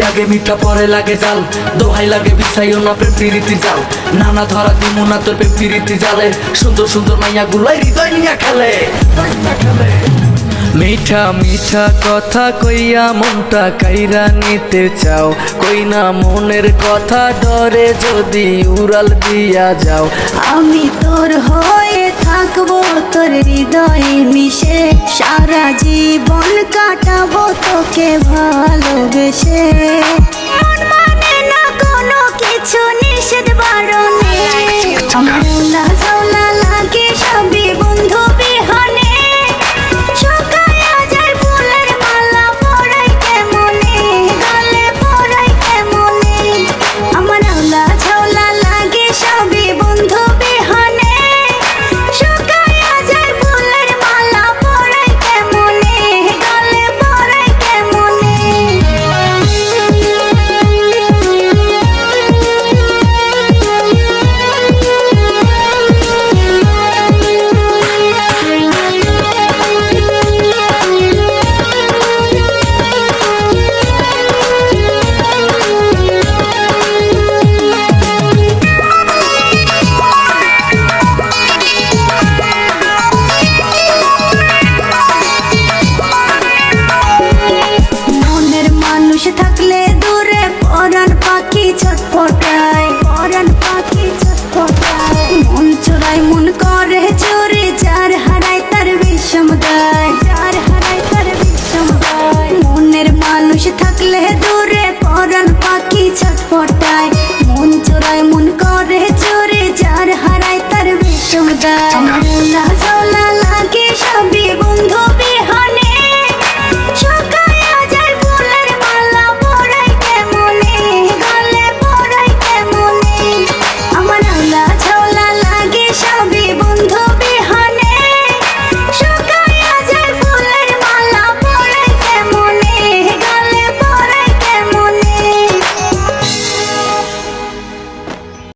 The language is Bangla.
আগে মিঠা পরে লাগে জাল, দোহাই লাগে বিছাইও না প্রেম প্রীতি জাল। নানা ধরা দিমু না তোর প্রেম প্রীতি জালে, সুন্দর সুন্দর মাইয়া গুলাই হৃদয় নিয়ে খেলে। মিঠা মিঠা কথা কইয়া মনটা কাইরা নিতে চাও, কই না মনের কথা ডরে যদি উড়াল দিয়া যাও। আমি তোর হয়ে থাকবো তোর হৃদয়ে মিশে, সারা জীবন কাটাবো তোকে ভালোবেসে। মন মানে না কোনো কিছু নিষেধ বারণে, আমার উল্লা ঝাউলা লাগে সবই বন্ধু বিহনে। শুকায়া যায় ফুলের মালা পরাই কেমনে, গলে পরাই কেমনে। আমার উল্লা ঝাউলা লাগে সবই বন্ধু বিহনে। শুকায়া যায় ফুলের মালা পরাই কেমনে, গলে পরাই কেমনে। থাকলে দূরে পরাণ পাখি ছটফটায়, পরাণ পাখি ছটফটায়। মন চোরাই মন করে চোরে, যার হারায় তার বিষম দেয়, যার হারায় তার বিষম দেয়। মনের মানুষ থাকলে দূরে পরাণ পাখি ছটফটায়।